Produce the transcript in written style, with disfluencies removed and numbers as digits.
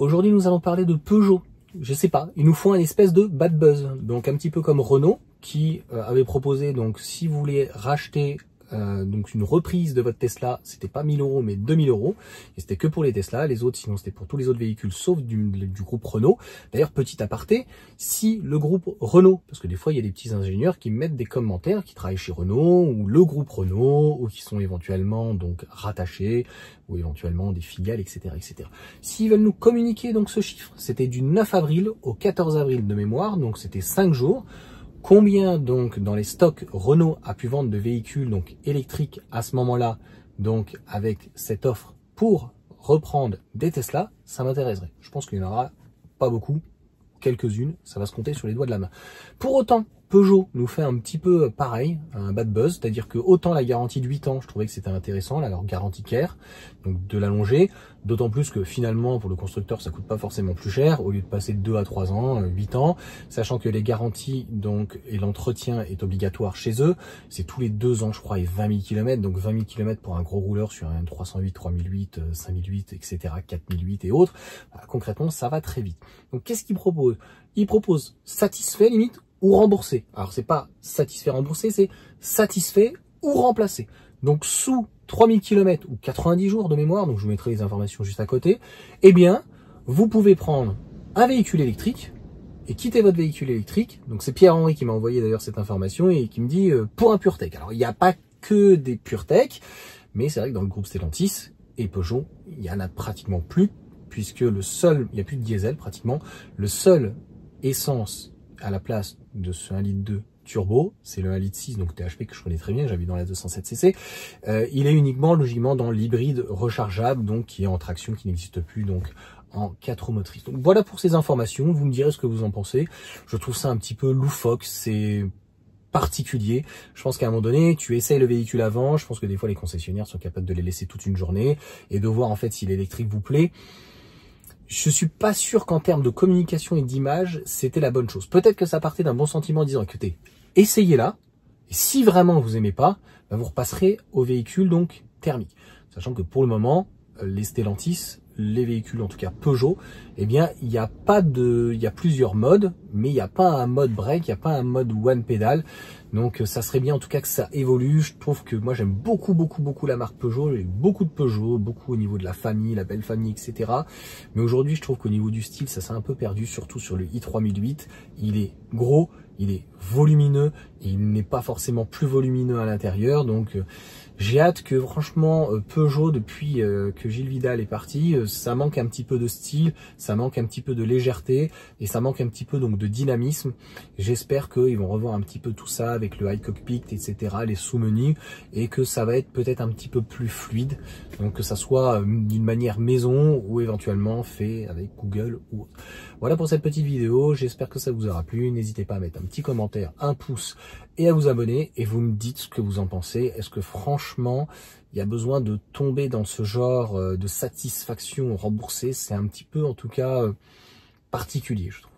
Aujourd'hui, nous allons parler de Peugeot. Je sais pas, ils nous font une espèce de bad buzz. Donc un petit peu comme Renault qui avait proposé, donc si vous voulez racheter donc une reprise de votre Tesla, c'était pas 1000 € mais 2000 €, et c'était que pour les Tesla, les autres sinon c'était pour tous les autres véhicules sauf du groupe Renault. D'ailleurs, petit aparté, si le groupe Renault, parce que des fois il y a des petits ingénieurs qui mettent des commentaires, qui travaillent chez Renault ou le groupe Renault, ou qui sont éventuellement donc rattachés, ou éventuellement des filiales, etc., etc. S'ils veulent nous communiquer donc ce chiffre, c'était du 9 avril au 14 avril de mémoire, donc c'était 5 jours. Combien donc dans les stocks Renault a pu vendre de véhicules donc électriques à ce moment-là, donc avec cette offre pour reprendre des Tesla, ça m'intéresserait. Je pense qu'il n'y en aura pas beaucoup, quelques-unes, ça va se compter sur les doigts de la main. Pour autant, Peugeot nous fait un petit peu pareil, un bad buzz, c'est-à-dire que autant la garantie de 8 ans, je trouvais que c'était intéressant, leur garantie care, donc de l'allonger, d'autant plus que finalement, pour le constructeur, ça coûte pas forcément plus cher, au lieu de passer de 2 à 3 ans, 8 ans, sachant que les garanties donc et l'entretien est obligatoire chez eux, c'est tous les 2 ans, je crois, et 20 000 km, donc 20 000 km pour un gros rouleur sur un 308, 3008, 5008, etc., 4008 et autres, concrètement, ça va très vite. Donc qu'est-ce qu'ils proposent? Ils proposent satisfait limite, ou remboursé. Alors c'est pas satisfait remboursé, c'est satisfait ou remplacé. Donc sous 3000 km ou 90 jours de mémoire, donc je vous mettrai les informations juste à côté, eh bien vous pouvez prendre un véhicule électrique et quitter votre véhicule électrique. Donc c'est Pierre-Henri qui m'a envoyé d'ailleurs cette information et qui me dit pour un PureTech. Alors il n'y a pas que des PureTech, mais c'est vrai que dans le groupe Stellantis et Peugeot, il y en a pratiquement plus, puisque il n'y a plus de diesel pratiquement, le seul essence à la place de ce 1,2 litre turbo, c'est le 1,6 litre donc THP que je connais très bien, j'avais dans la 207cc, il est uniquement logiquement dans l'hybride rechargeable, donc qui est en traction, qui n'existe plus donc en 4 roues motrices. Donc voilà pour ces informations, vous me direz ce que vous en pensez. Je trouve ça un petit peu loufoque, c'est particulier. Je pense qu'à un moment donné, tu essayes le véhicule avant, je pense que des fois les concessionnaires sont capables de les laisser toute une journée et de voir en fait si l'électrique vous plaît. Je suis pas sûr qu'en termes de communication et d'image, c'était la bonne chose. Peut-être que ça partait d'un bon sentiment en disant, écoutez, essayez-la, et si vraiment vous aimez pas, ben vous repasserez au véhicule donc thermique. Sachant que pour le moment, les Stellantis, les véhicules en tout cas Peugeot, eh bien il y a plusieurs modes, mais il n'y a pas un mode break, il n'y a pas un mode one pedal. Donc ça serait bien en tout cas que ça évolue. Je trouve que moi j'aime beaucoup la marque Peugeot, j'ai beaucoup de Peugeot, beaucoup au niveau de la famille, la belle famille, etc. Mais aujourd'hui je trouve qu'au niveau du style ça s'est un peu perdu, surtout sur le i3008. Il est gros, il est volumineux, et il n'est pas forcément plus volumineux à l'intérieur. Donc j'ai hâte que franchement Peugeot, depuis que Gilles Vidal est parti, ça manque un petit peu de style, ça manque un petit peu de légèreté et ça manque un petit peu donc de dynamisme. J'espère qu'ils vont revoir un petit peu tout ça avec le high cockpit, etc., les sous-menus, et que ça va être peut-être un petit peu plus fluide, donc que ça soit d'une manière maison ou éventuellement fait avec Google ou autre. Voilà pour cette petite vidéo, j'espère que ça vous aura plu. N'hésitez pas à mettre un petit commentaire, un pouce et à vous abonner, et vous me dites ce que vous en pensez. Est-ce que franchement il y a besoin de tomber dans ce genre de satisfaction remboursée? C'est un petit peu en tout cas particulier, je trouve.